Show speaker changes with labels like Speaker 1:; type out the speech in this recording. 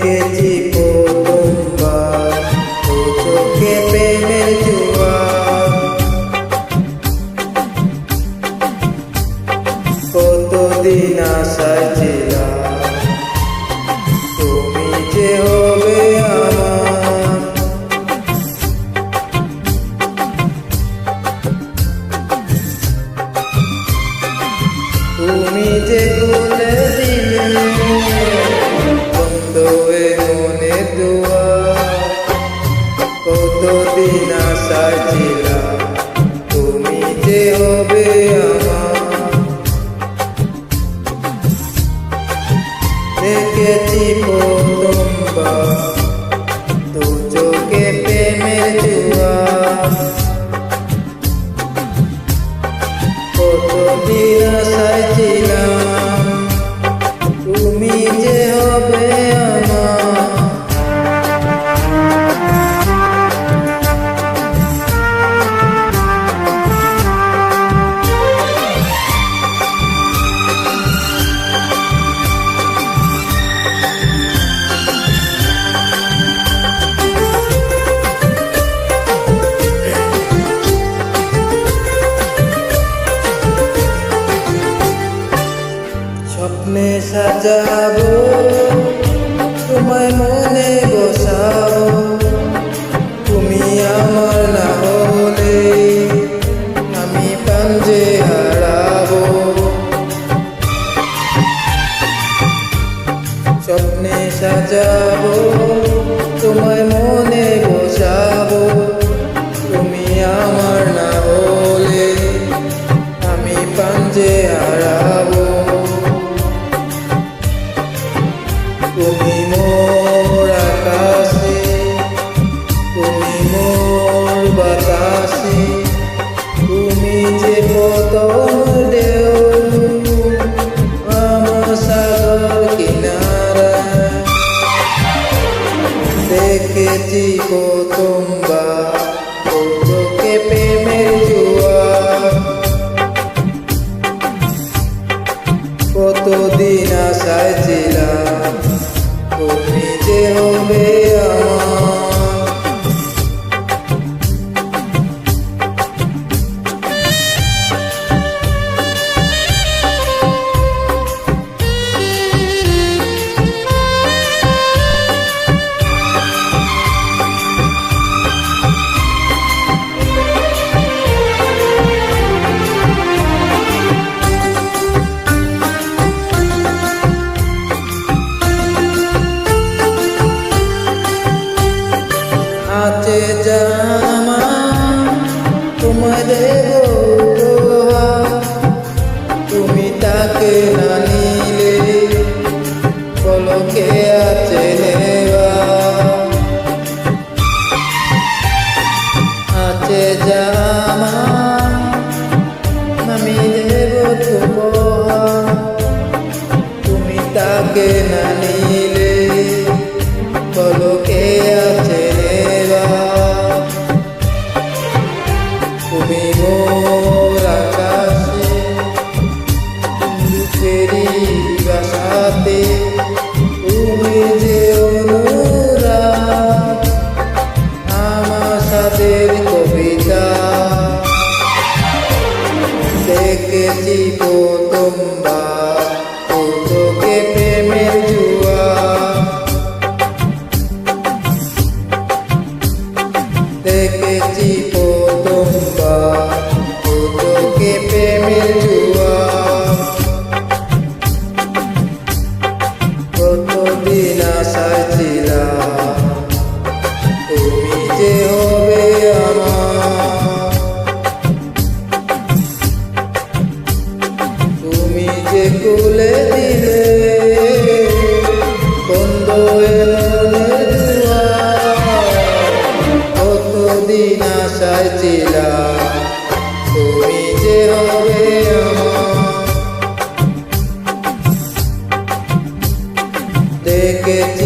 Speaker 1: দেখেছি প্রথমবার দু চোখে প্রেমের জোয়ার। কতদিন আশায় ছিলাম তুমি যে হবে আমার। তুমি যে খুলে দিলে বন্ধ হয়ে মনের দুয়ার। কতদিন আশায় ছিলাম তুমি যে হবে আমার। দেখেছি প্রথমবার দু চোখে প্রেমের জোয়ার। কতদিন আশায় ছিলাম তুমি যে হবে আমার। স্বপ্নে সাজাবো তোমায় মনে বসাবো। তুমি আমার না হলে আমি পাঞ্জে হারাবো। স্বপ্নে সাজাবো তোমায় মনে বসাবো। তুমি আমার না হলে আমি পাঞ্জে হারাবো। তুমি মোর আকাশে তুমি মোর বাতাসে। তুমি যে প্রথম ঢেউ আমার সাগর কিনারা। দেখেছি প্রথমবার দু চোখে প্রেমের জোয়ার। কতদিন আশায় ছিলাম তুমি যে হবে আমার। আছে জামা তোমায় দেব উপহার। তুমি তাকে না নিলে পলকে আছে নেওয়া। আছে জামা আমি দেব উপহার। তুমি তাকে না নিলে পলকে আছে নেওয়া। তুমি মোর আকাশে দুঃখেরই বাসাতে। তুমি যে অনুরাগ আমার সাথের কবিতা। দেখেছি প্রথমবার দু চোখে প্রেমের জোয়ার। দেখেছি প্রথমবার দু চোখে প্রেমের জোয়ার। কতদিন আশায় ছিলাম তুমি যে হবে আমার। তুমি যে খুলে দিলে বন্ধ হয়ে মনের দুয়ার। কতদিন আশায় ছিলাম তুমি যে হবে আমার। দেখেছি